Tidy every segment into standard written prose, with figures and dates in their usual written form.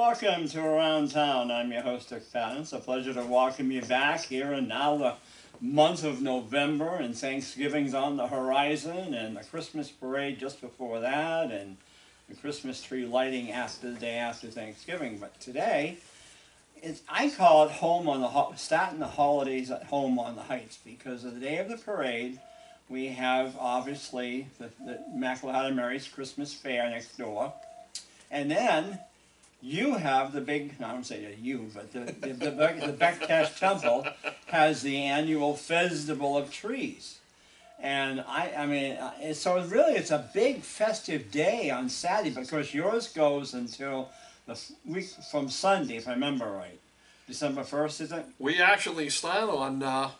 Welcome to Around Town. I'm your host, Bektash. It's a pleasure to welcome you back here and now, the month of November, and Thanksgiving's on the horizon, and the Christmas parade just before that, and the Christmas tree lighting after the day after Thanksgiving. But today, I call it home on the starting the holidays at home on the Heights, because of the day of the parade, we have obviously the Immaculate Heart of Mary's Christmas fair next door, and then you have the big, no, I don't say you, but the Bcktash Temple has the annual Festival of Trees. And I mean, so really it's a big festive day on Saturday, because yours goes until the week from Sunday, if I remember right. December 1st, is it? We actually start on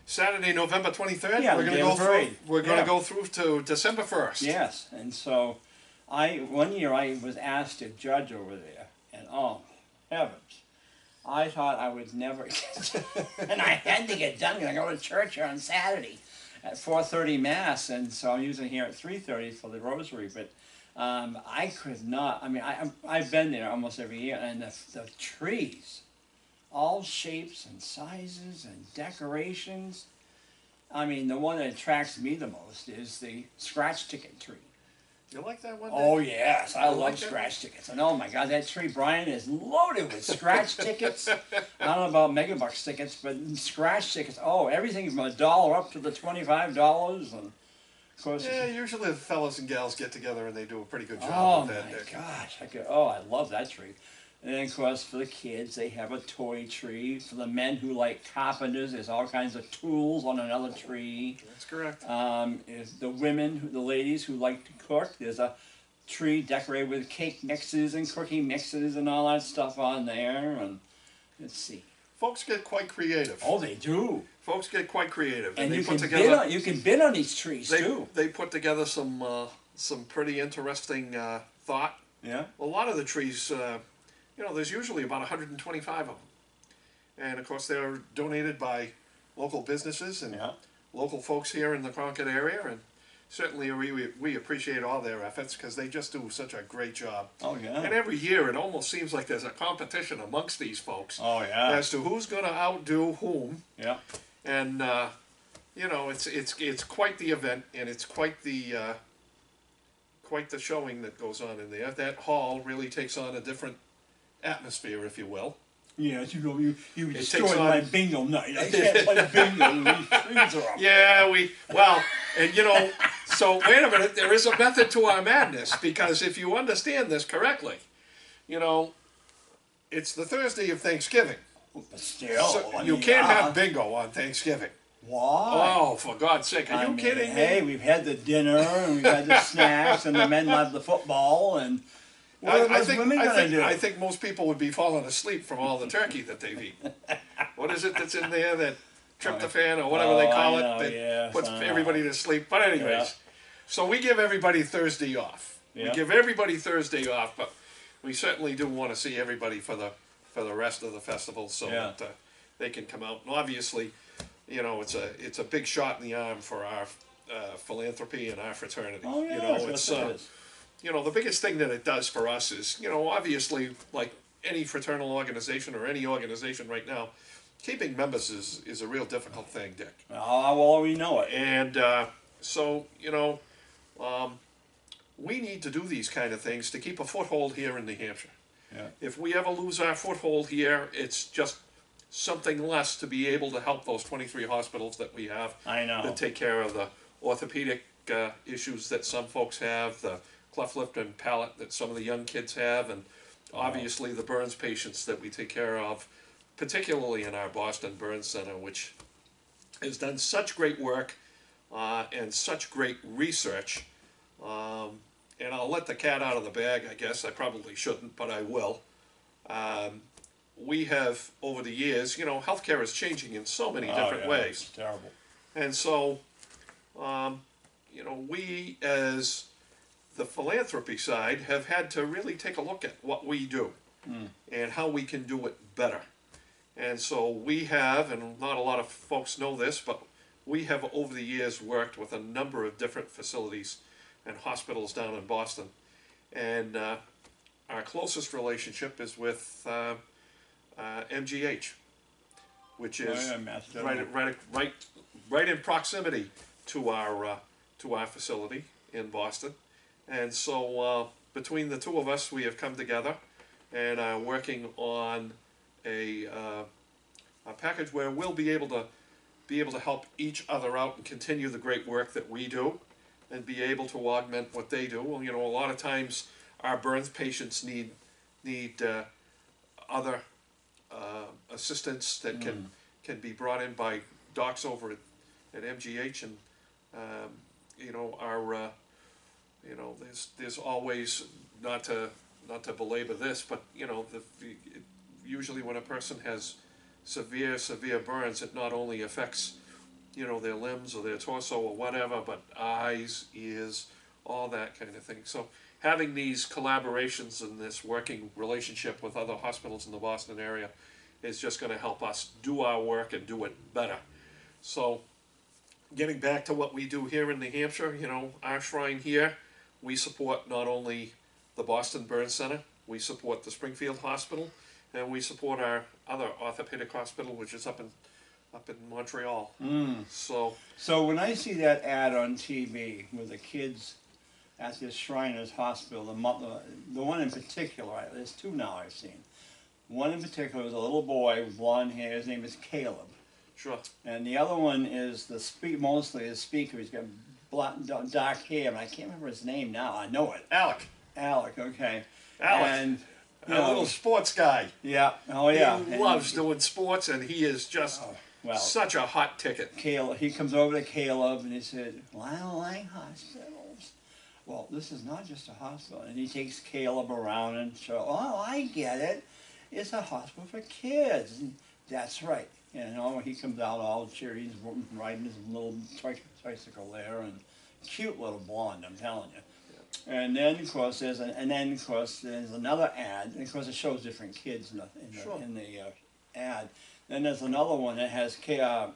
Saturday, November 23rd. Yeah, we're going to go through to December 1st. Yes, and so one year I was asked to judge over there, and oh heavens, I thought I would never get and I had to get done because I go to church here on Saturday at 4:30 Mass, and so I'm usually here at 3:30 for the Rosary, but I could not, I mean, I've been there almost every year, and the trees, all shapes and sizes and decorations. I mean, the one that attracts me the most is the scratch ticket tree. You like that one? Oh yes, I love scratch tickets. And oh my God, that tree, Brian, is loaded with scratch tickets. I don't know about megabucks tickets, but scratch tickets. Oh, everything from $1 up to the $25, and of course. Yeah, usually the fellas and gals get together and they do a pretty good job. Oh with that. My gosh, I love that tree. And then, of course, for the kids, they have a toy tree. For the men who like carpenters, there's all kinds of tools on another tree. That's correct. If the women, the ladies who like to cook, there's a tree decorated with cake mixes and cookie mixes and all that stuff on there. And let's see. Folks get quite creative. Oh, they do. Folks get quite creative. And they you put can together, you can bid on these trees too. They put together some pretty interesting thought. Yeah. A lot of the trees. You know, there's usually about 125 of them. And of course they're donated by local businesses and local folks here in the Concord area, and certainly we appreciate all their efforts, because they just do such a great job. Oh yeah. And every year it almost seems like there's a competition amongst these folks. Oh yeah. As to who's going to outdo whom. Yeah. And you know, it's quite the event, and it's quite the showing that goes on in there. That hall really takes on a different atmosphere, if you will. Yes, you know, you destroyed my bingo night. I can't play bingo. These trees are up. Yeah, and you know, so wait a minute, there is a method to our madness, because if you understand this correctly, you know, it's the Thursday of Thanksgiving. But still, so you can't have bingo on Thanksgiving. Why? Oh, for God's sake, are you kidding me? Hey, we've had the dinner, and we've had the snacks, and the men love the football, and what are those women going to do? I think most people would be falling asleep from all the turkey that they've eaten. What is it that's in there, that tryptophan or whatever they call it, that puts everybody to sleep? But anyways, so we give everybody Thursday off. We give everybody Thursday off, but we certainly do want to see everybody for the rest of the festival, so that they can come out. And obviously, you know, it's a big shot in the arm for our philanthropy and our fraternity. Oh yeah, you know, it's you know, the biggest thing that it does for us is, you know, obviously, like any fraternal organization or any organization right now, keeping members is a real difficult thing, Dick. Oh, well, we know it. And so, you know, we need to do these kind of things to keep a foothold here in New Hampshire. Yeah. If we ever lose our foothold here, it's just something less to be able to help those 23 hospitals that we have. I know. That take care of the orthopedic issues that some folks have, the cleft lip and palate that some of the young kids have, and obviously the burns patients that we take care of, particularly in our Boston Burn Center, which has done such great work and such great research. And I'll let the cat out of the bag, I guess. I probably shouldn't, but I will. We have, over the years, you know, healthcare is changing in so many different ways. It's terrible. And so, you know, we as the philanthropy side have had to really take a look at what we do and how we can do it better. And so we have, and not a lot of folks know this, but we have over the years worked with a number of different facilities and hospitals down in Boston. And our closest relationship is with MGH, which is right in proximity to our facility in Boston, and so between the two of us, we have come together and are working on a package where we'll be able to help each other out and continue the great work that we do, and be able to augment what they do. Well, you know, a lot of times our burns patients need other assistance that can be brought in by docs over at MGH, and you know, our you know, there's always, not to belabor this, but you know, usually when a person has severe burns, it not only affects, you know, their limbs or their torso or whatever, but eyes, ears, all that kind of thing. So having these collaborations and this working relationship with other hospitals in the Boston area is just going to help us do our work and do it better. So getting back to what we do here in New Hampshire, you know, our shrine here, we support not only the Boston Burn Center, we support the Springfield Hospital, and we support our other orthopedic hospital, which is up in Montreal. So when I see that ad on TV with the kids at this Shriners Hospital, the one in particular, there's two now I've seen. One in particular is a little boy with blonde hair. His name is Caleb. Sure. And the other one is mostly the speaker. He's got dark hair, but I can't remember his name now. I know it. Alec, okay. Alec. And a little sports guy. Yeah. Oh yeah. He loves doing sports, and he is just such a hot ticket. Caleb, he comes over to Caleb and he said, "Well, I don't like hospitals." Well, this is not just a hospital. And he takes Caleb around and shows, "Oh, I get it. It's a hospital for kids." And that's right. You know, he comes out all cheery. He's riding his little tricycle there, and cute little blonde, I'm telling you. And then of course there's another ad, and of course it shows different kids in the ad. Then there's another one that has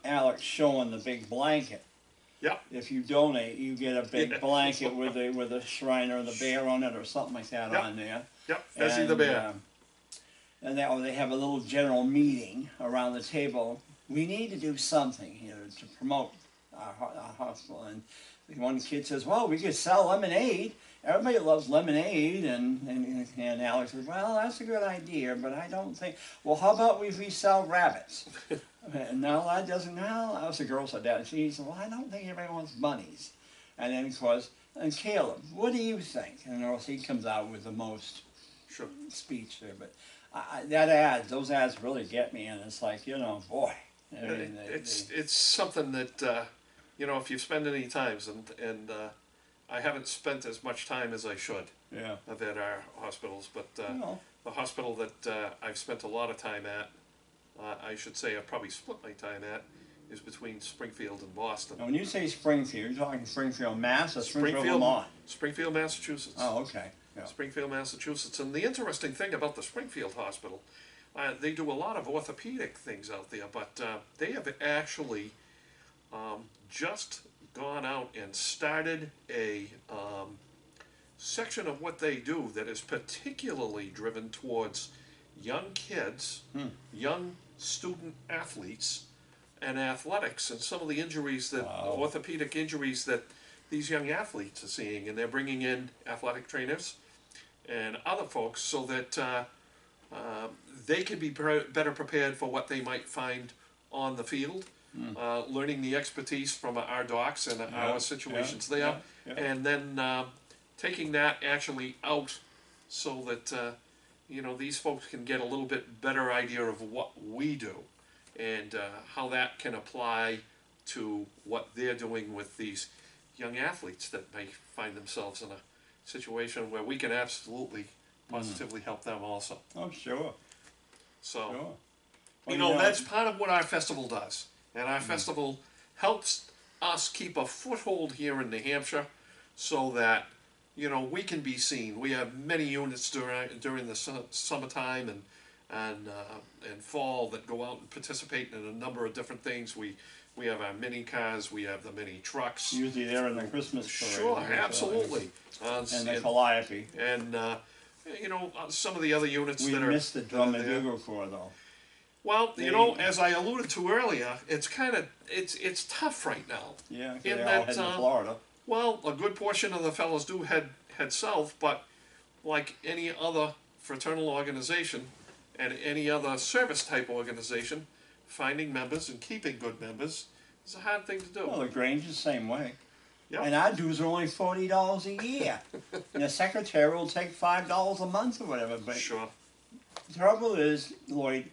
Alex showing the big blanket. Yep. If you donate, you get a big blanket with a shrine or the bear on it or something like that on there. Yep. Fezzy the bear. And they have a little general meeting around the table. We need to do something here to promote our hospital. And one kid says, "Well, we could sell lemonade. Everybody loves lemonade." And Alex says, "Well, that's a good idea, but I don't think." "Well, how about we sell rabbits?" "No, that doesn't." "No," that was the girl said that. And she said, "Well, I don't think everybody wants bunnies." And then of course, and Caleb, "What do you think?" And of course he comes out with the most speech there. But those ads really get me, and it's like, you know, boy. I mean, it's something that you know, if you spend any times, and I haven't spent as much time as I should at our hospitals, but the hospital that I've spent a lot of time at, I should say I've probably split my time at, is between Springfield and Boston. Now, when you say Springfield, you're talking Springfield, Mass, or Springfield, Vermont? Springfield, Massachusetts. Oh, okay. Yeah. Springfield, Massachusetts. And the interesting thing about the Springfield Hospital, they do a lot of orthopedic things out there, but they have actually just gone out and started a section of what they do that is particularly driven towards young kids, young student athletes, and athletics, and some of the injuries that orthopedic injuries that these young athletes are seeing, and they're bringing in athletic trainers and other folks so that they can be better prepared for what they might find on the field, learning the expertise from our docs and our situations there, and then taking that actually out so that you know, these folks can get a little bit better idea of what we do and how that can apply to what they're doing with these young athletes that may find themselves in a situation where we can absolutely positively help them also. Oh, sure. So, Well, you know, that's part of what our festival does. And our festival helps us keep a foothold here in New Hampshire so that, you know, we can be seen. We have many units during the summertime and fall that go out and participate in a number of different things. We have our mini cars, we have the mini trucks. Usually they're in the Christmas parade. Sure, absolutely. And the calliope. And you know, some of the other units We that are. missed the drum and bugle corps though. Well, you know, as I alluded to earlier, it's tough right now. Yeah, because they're all heading to Florida. Well, a good portion of the fellows do head south, but like any other fraternal organization and any other service type organization, finding members and keeping good members is a hard thing to do. Well, the Grange is the same way. Yep. And our dues are only $40 a year. And the secretary will take $5 a month or whatever. But sure. The trouble is, Lloyd,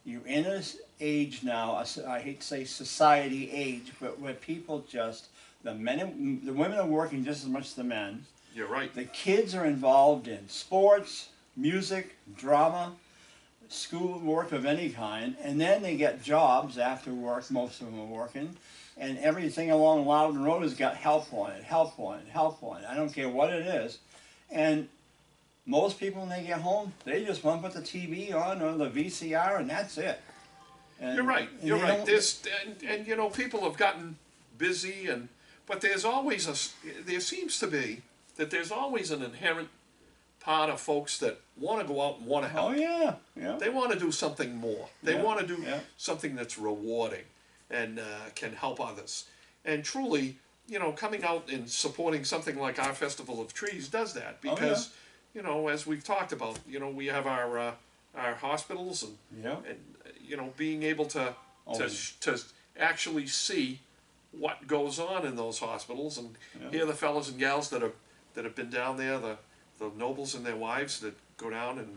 you're in an age now, I hate to say society age, but where people just, the women are working just as much as the men. You're right. The kids are involved in sports, music, drama, school work of any kind, and then they get jobs after work, most of them are working, and everything along Loudon Road has got help on it, help on it, help on it. I don't care what it is. And most people, when they get home, they just want to put the TV on or the VCR, and that's it. And, you're right. You're right. And you know, people have gotten busy, but there's always there seems to be that there's always an inherent part of folks that want to go out and want to help. Oh yeah, yeah. They want to do something more. They want to do something that's rewarding and can help others. And truly, you know, coming out and supporting something like our Festival of Trees does that because, you know, as we've talked about, you know, we have our hospitals and you know, being able to actually see what goes on in those hospitals and hear the fellows and gals that have been down there, the nobles and their wives that go down and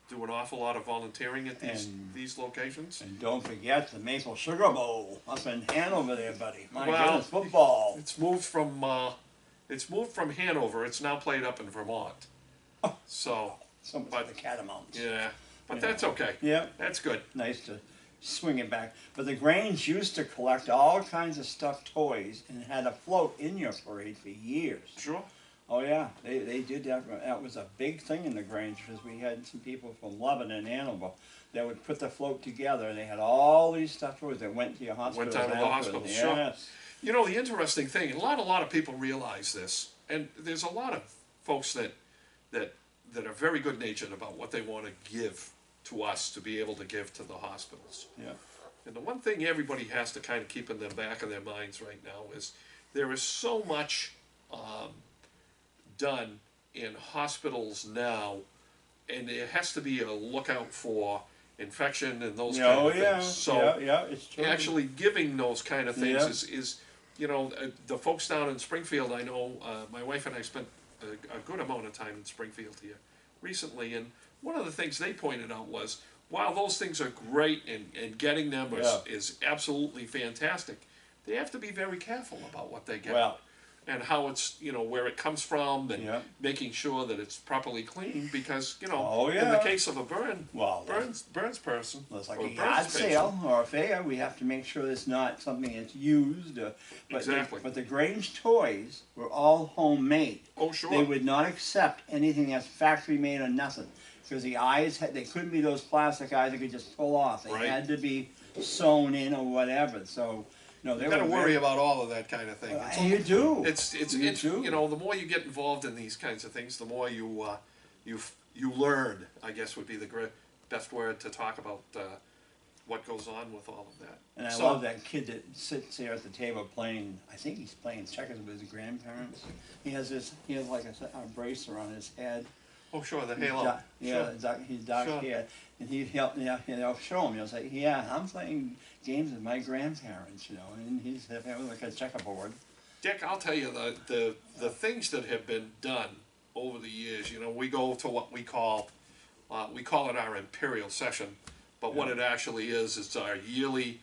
do an awful lot of volunteering at these locations. And don't forget the Maple Sugar Bowl up in Hanover there, buddy. My goodness, football. It's moved from Hanover. It's now played up in Vermont. Oh, so but the Catamounts. Yeah, but that's okay. Yeah, that's good. Nice to swing it back. But the Grange used to collect all kinds of stuffed toys and had a float in your parade for years. Sure. Oh yeah, they did that. That was a big thing in the Grange because we had some people from Lebanon and Hanover that would put the float together. They had all these stuffed toys that went to your hospital. Went down to the hospital. Yes. Sure. You know, the interesting thing, and a lot of people realize this, and there's a lot of folks that are very good natured about what they want to give to us to be able to give to the hospitals. Yeah. And the one thing everybody has to kind of keep in the back of their minds right now is there is so much done in hospitals now, and there has to be a lookout for infection and those kind of things. So it's true. Actually giving those kind of things is you know, the folks down in Springfield, I know, my wife and I spent a good amount of time in Springfield here recently, and one of the things they pointed out was, while those things are great and getting them is absolutely fantastic, they have to be very careful about what they get. Well, and how it's, you know, where it comes from, and making sure that it's properly cleaned, because, you know, in the case of a burns person, it's like a yard sale or a fair, we have to make sure it's not something that's used. But the Grange toys were all homemade. Oh, sure. They would not accept anything that's factory made or nothing, because the eyes they couldn't be those plastic eyes that could just pull off. They had to be sewn in or whatever. So. No, you got to worry about all of that kind of thing. You do. It's you know, the more you get involved in these kinds of things, the more you learn, I guess would be the best word to talk about what goes on with all of that. And I love that kid that sits there at the table playing. I think he's playing checkers with his grandparents. He has like a bracer on his head. Oh, sure, the halo. He's dark hair. And they'll show him. He'll say, "Yeah, I'm playing games with my grandparents," you know, and he's having like a checkerboard. Dick, I'll tell you the things that have been done over the years. You know, we go to what we call it our imperial session, but what it actually is our yearly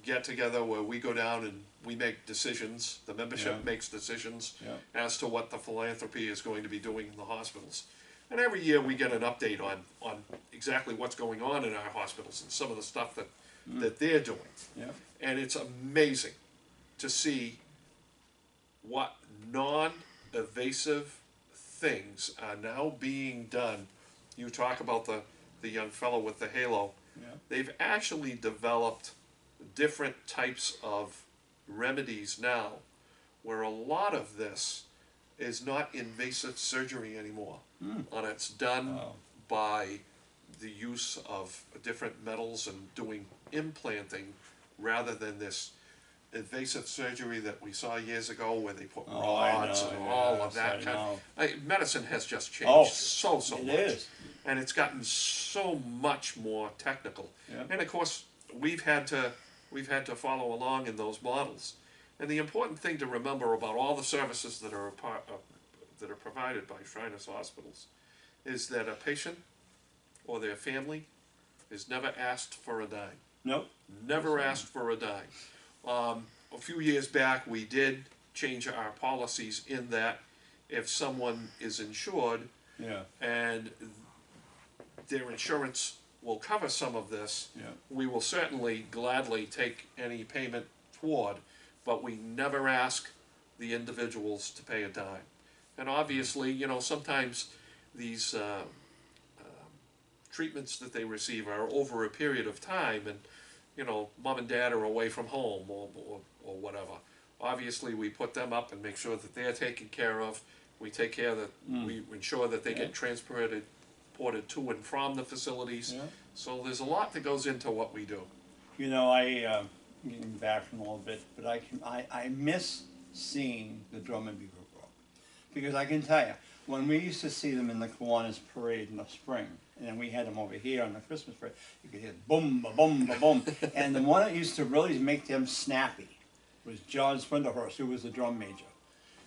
get together where we go down and we make decisions. The membership makes decisions as to what the philanthropy is going to be doing in the hospitals. And every year we get an update on exactly what's going on in our hospitals and some of the stuff that they're doing. Yeah. And it's amazing to see what non-evasive things are now being done. You talk about the young fellow with the halo. Yeah. They've actually developed different types of remedies now where a lot of this is not invasive surgery anymore. and it's done by the use of different metals and doing implanting rather than this invasive surgery that we saw years ago where they put rods and all of that kind of. Medicine has just changed so much. It is. And it's gotten so much more technical. And of course, we've had to follow along in those models. And the important thing to remember about all the services that are provided by Shriners Hospitals is that a patient or their family is never asked for a dime. Nope. Never asked for a dime. A few years back, we did change our policies in that if someone is insured and their insurance will cover some of this, we will certainly gladly take any payment toward, but we never ask the individuals to pay a dime. And obviously, you know, sometimes these treatments that they receive are over a period of time, and you know, mom and dad are away from home or whatever. Obviously, we put them up and make sure that they're taken care of. We take care that we ensure that they get transported to and from the facilities. So there's a lot that goes into what we do. You know, I getting back from a little bit, but I miss seeing the drum and bugle corps, because I can tell you, when we used to see them in the Kiwanis parade in the spring, and then we had them over here on the Christmas parade, you could hear boom, ba boom, ba boom. And the one that used to really make them snappy was John Swinderhurst, who was the drum major.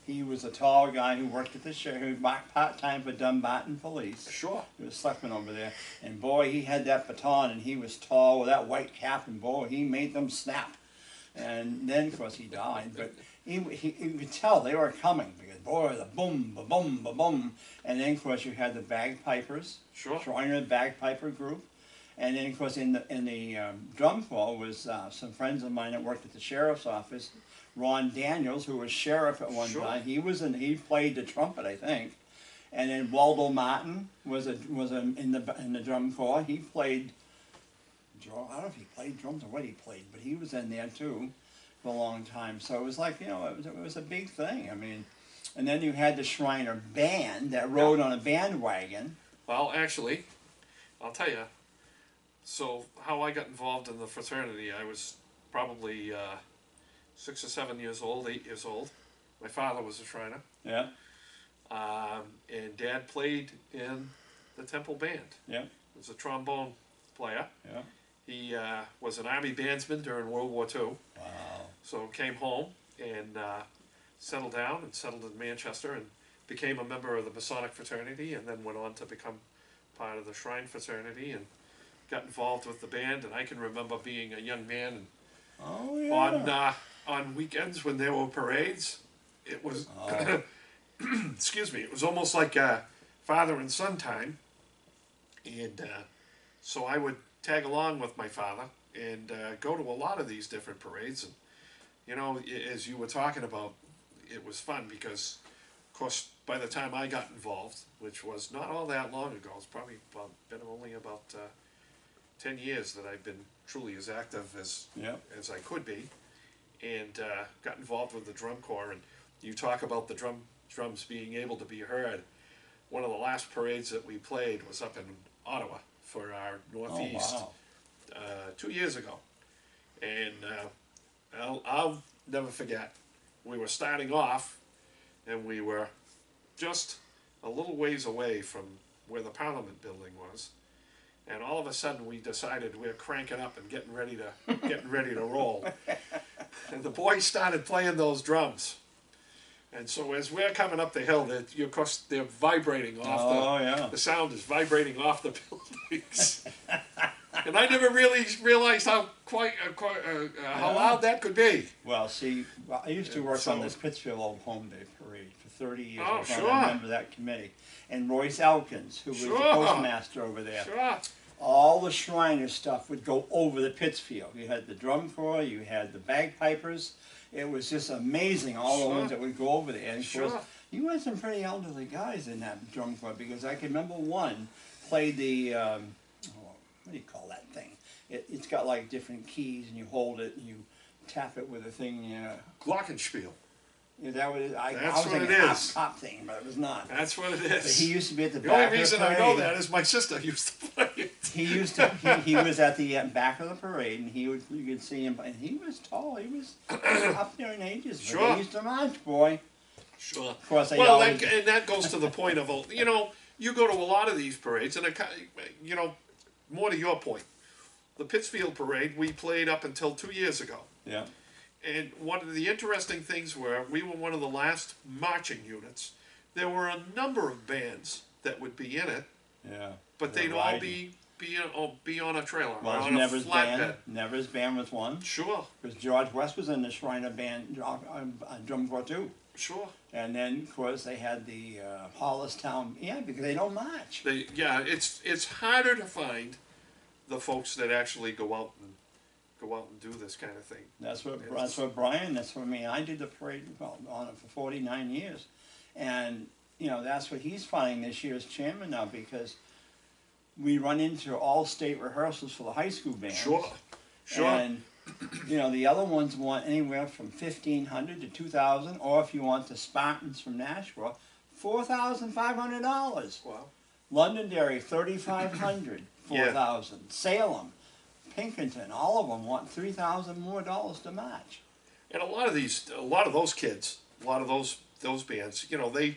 He was a tall guy who worked at the sheriff, who worked part-time for Dumbarton Police. Sure. He was a selectman over there. And boy, he had that baton, and he was tall with that white cap, and boy, he made them snap. And then, of course, he died. But you could tell they were coming, because boy, the boom, ba boom, ba boom. And then, of course, you had the bagpipers. Sure. Shriner Bagpiper group. And then, of course, in the drum corps was some friends of mine that worked at the sheriff's office. Ron Daniels, who was sheriff at one time, he played the trumpet, I think. And then Waldo Martin was in the drum corps. He played, I don't know if he played drums or what he played, but he was in there too for a long time. So it was like, you know, it was a big thing. I mean, and then you had the Shriner band that rode on a bandwagon. Well, actually, I'll tell you. So how I got involved in the fraternity, I was probably 6 or 7 years old, 8 years old. My father was a Shriner. Yeah. And Dad played in the Temple Band. Yeah. He was a trombone player. Yeah. He was an Army bandsman during World War II. Wow. So came home and settled down and settled in Manchester and became a member of the Masonic fraternity, and then went on to become part of the Shrine fraternity and got involved with the band. And I can remember being a young man and on weekends when there were parades, it was excuse me, it was almost like father and son time. And so I would tag along with my father and go to a lot of these different parades. And you know, as you were talking about, it was fun because, of course, by the time I got involved, which was not all that long ago, it's probably been only about 10 years that I've been truly as active as I could be, and got involved with the drum corps. And you talk about the drums being able to be heard. One of the last parades that we played was up in Ottawa for our Northeast 2 years ago, and I'll never forget. We were starting off, and we were just a little ways away from where the Parliament building was. And all of a sudden, we decided we're cranking up and getting ready to roll. And the boys started playing those drums. And so as we're coming up the hill, of course, they're vibrating off the sound is vibrating off the buildings. And I never really realized how loud that could be. Well, see, I used to work on this Pittsfield Old Home Day Parade for 30 years. Oh, sure. I remember that committee. And Royce Elkins, who was the postmaster over there. Sure. All the Shriner stuff would go over the Pittsfield. You had the drum corps, you had the bagpipers. It was just amazing, all the ones that would go over there. And of course, you had some pretty elderly guys in that drum corps, because I can remember one played the, what do you call that thing? It's got like different keys, and you hold it and you tap it with a thing. Glockenspiel. Yeah, that was, I That's was what thinking it half is. cop thing, but it was not. That's what it But is. he used to be at the The back only of the reason parade. I know that is my sister used to play it. He used to. He was at the back of the parade, and he would. You could see him, and he was tall. He was up there in ages. But Sure. they used to march, boy. Sure. Of course, they Well, always. and that goes to the point of, you know, you go to a lot of these parades, and you know, more to your point, the Pittsfield parade we played up until 2 years ago. Yeah. And one of the interesting things were we were one of the last marching units. There were a number of bands that would be in it, Yeah. but they'd all be on a trailer or Well, on a Never's flatbed. band. Never's band was one. Sure, Because George West was in the Shriner band, drum corps too. sure. And then, of course, they had the Hollistown. Yeah, because they don't march. Yeah, it's harder to find the folks that actually go out and do this kind of thing. That's what Brian. That's what I mean. I did the parade on it for 49 years, and you know that's what he's finding this year as chairman now because we run into all state rehearsals for the high school bands. Sure, sure. And you know the other ones want anywhere from 1,500 to 2,000, or if you want the Spartans from Nashville, $4,500. Wow. Londonderry 3,500, Yeah. 4,000. Salem, Pinkerton, all of them want $3,000 more to match. And a lot of those kids, a lot of those bands, you know, they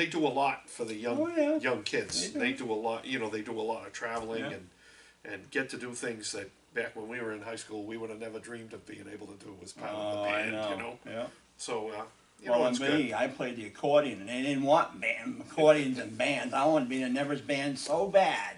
do a lot for the young Oh, yeah. young kids. They do. They do a lot, you know, they do a lot of traveling Yeah. and get to do things that back when we were in high school we would have never dreamed of being able to do as part of the Oh, band, I know. you know. Yeah. So you Well, know, and it's me, good. I played the accordion, and they didn't want accordions and bands. I wanted to be in the Nevers band so bad,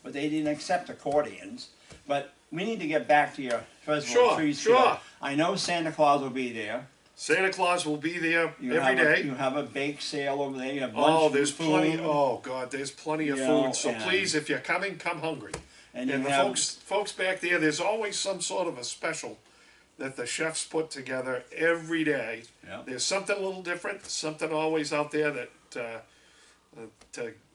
but they didn't accept accordions. But we need to get back to your festival Sure, trees. sure. Kiddo. I know Santa Claus will be there. Santa Claus will be there You every day. You have a bake sale over there. You have Oh, lunch there's food. plenty. Oh God, there's plenty of You food. know, So and- please, if you're coming, come hungry. And And you the have, folks back there, there's always some sort of a special that the chefs put together every day. Yeah. There's something a little different, something always out there that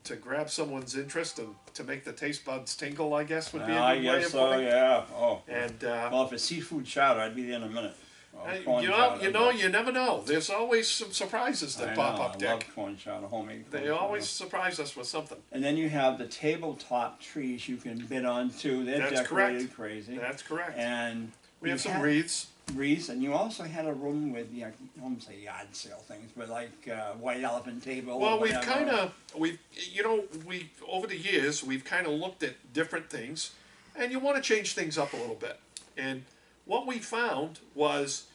to grab someone's interest and to make the taste buds tingle, I guess would be a I good way guess of so, putting it. yeah. Oh. And Well, if it's seafood chowder, I'd be there in a minute. Or corn you chowder, but- you never know. There's always some surprises that I pop know, up, I Dick. love corn chowder, homemade corn They chowder. always surprise us with something. And then you have the tabletop trees you can bid on too. They're That's decorated correct. crazy. That's correct. And We you have some had wreaths. wreaths, and you also had a room with, I don't say yard sale things, but like white elephant table. or Well, whatever. we over the years we've kind of looked at different things, and you want to change things up a little bit. And what we found was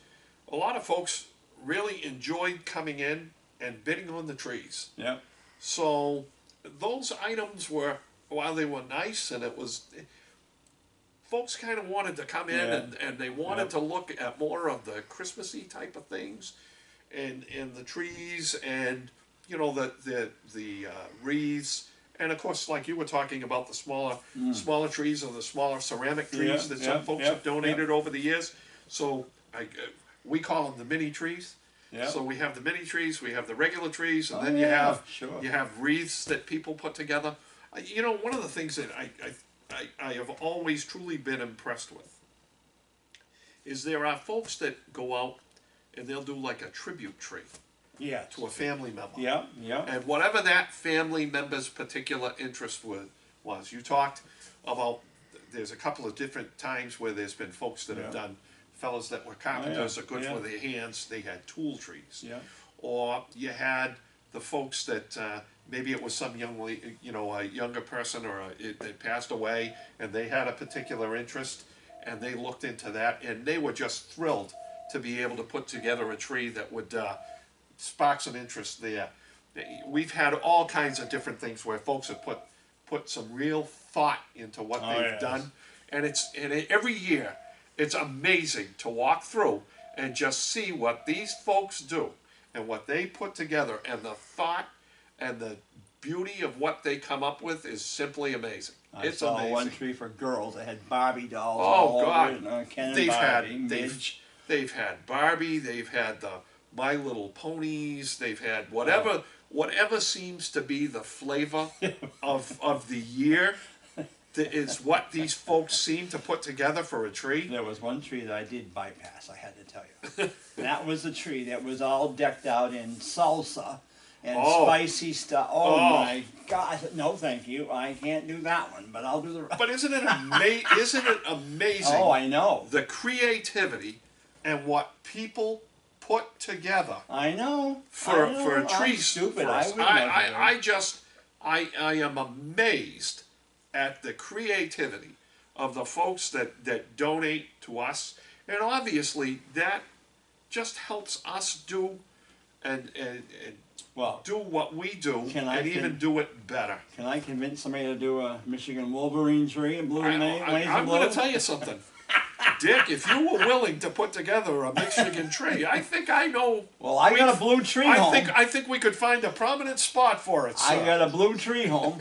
a lot of folks really enjoyed coming in and bidding on the trees. Yep. So those items were, while they were nice, and it was, folks kind of wanted to come in Yeah. and they wanted Yep. to look at more of the Christmassy type of things, and the trees, and you know the wreaths, and of course, like you were talking about the smaller trees or the smaller ceramic trees Yeah, that yeah, some folks yeah, have donated over the years. So we call them the mini trees. Yeah. So we have the mini trees, we have the regular trees, and Oh, then yeah, sure. you have wreaths that people put together. You know, one of the things that I have always truly been impressed with is there are folks that go out and they'll do like a tribute tree Yeah. to a family member. Yeah. Yeah. And whatever that family member's particular interest was. You talked about, there's a couple of different times where there's been folks that have Yeah. done, fellas that were carpenters yeah, are good yeah. for their hands, they had tool trees. Yeah. Or you had the folks that maybe it was some a younger person or that passed away, and they had a particular interest, and they looked into that, and they were just thrilled to be able to put together a tree that would spark some interest there. We've had all kinds of different things where folks have put some real thought into what Oh, they've yes. done, and every year it's amazing to walk through and just see what these folks do and what they put together, and the thought and the beauty of what they come up with is simply amazing. I It's saw amazing. one tree for girls that had Barbie dolls. Oh all God! over it, Ken and They've Barbie, had Midge. they've had Barbie. They've had the My Little Ponies. They've had whatever seems to be the flavor of the year. That is what these folks seem to put together for a tree. There was one tree that I did bypass. I had to tell you. That was the tree that was all decked out in salsa and Oh. spicy stuff. Oh, Oh. my God! No, thank you. I can't do that one, but I'll do the rest. But isn't it amazing? Oh, I know. The creativity and what people put together I know. for I'm trees. stupid. For us. I would never. I am amazed at the creativity of the folks that donate to us, and obviously that just helps us do and Well, do what we do Can even do it better. can I convince somebody to do a Michigan Wolverine tree in blue and I'm going to tell you something. Dick, if you were willing to put together a Michigan tree, I think I know. Well, I got a blue tree home. I think we could find a prominent spot for it, sir. I got a blue tree home.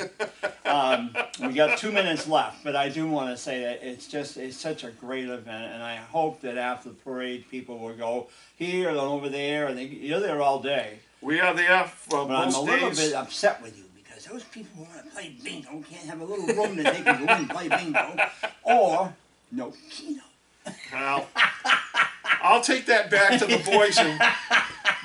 We got 2 minutes left, but I do want to say that it's such a great event, and I hope that after the parade, people will go here and over there, and you're there all day. We are there for But most I'm a little days. bit upset with you because those people who want to play bingo can't have a little room that they can go in and play bingo, or no keno. Well, I'll take that back to the boys, and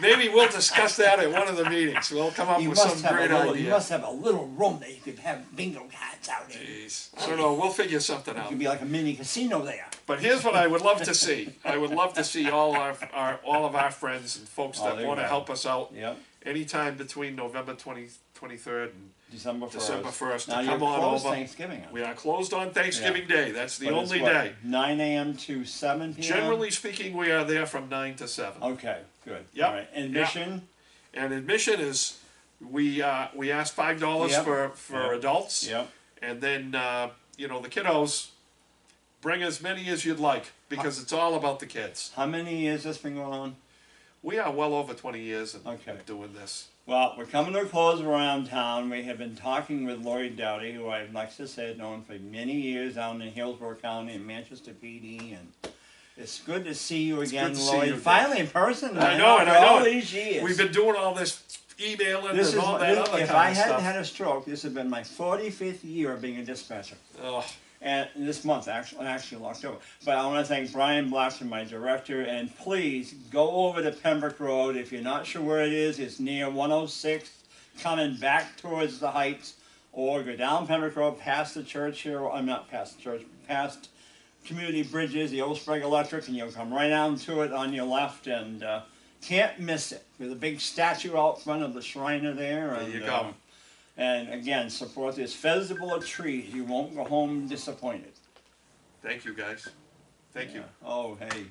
maybe we'll discuss that at one of the meetings. We'll come up with some great You idea. must have a little room that you could have bingo cards out in. Jeez. I don't know. We'll figure something It out. could be like a mini casino there. But here's what I would love to see. I would love to see all of our friends and folks Oh, that there you want to go. help us out Yep. anytime between November 23rd and December 1st. December 1st to Now come you're on closed over. Thanksgiving. We are closed on Thanksgiving Day. That's the But it's only what, day. 9 a.m. to 7 p.m. Generally speaking, we are there from 9 to 7. Okay, good. Yep. All right. Admission. And admission is we ask $5 Yep. for Yep. adults, Yep. and then the kiddos, bring as many as you'd like because it's all about the kids. How many years has this been going on? We are well over 20 years of Okay. doing this. Well, we're coming to a close around town. We have been talking with Lloyd Doughty, who I've, like I said, known for many years down in Hillsborough County and Manchester PD, and it's good to see you again, good to see Lloyd. you again. Finally in person. I know, and after I know all it. these years. We've been doing all this emailing This and is all my- that this- other if kind I of hadn't stuff. had a stroke, this would have been my 45th year of being a dispatcher. Oh, And this month, actually October. But I want to thank Brian Blackson, my director, and please go over to Pembroke Road. If you're not sure where it is, it's near 106, coming back towards the Heights, or go down Pembroke Road past the church here. I'm not past the church, past Community Bridges, the old Sprague Electric, and you'll come right down to it on your left, and can't miss it. With a big statue out front of the Shriner there. there you go. And again, support this festival of trees. You won't go home disappointed. Thank you, guys. Thank you. Oh, hey.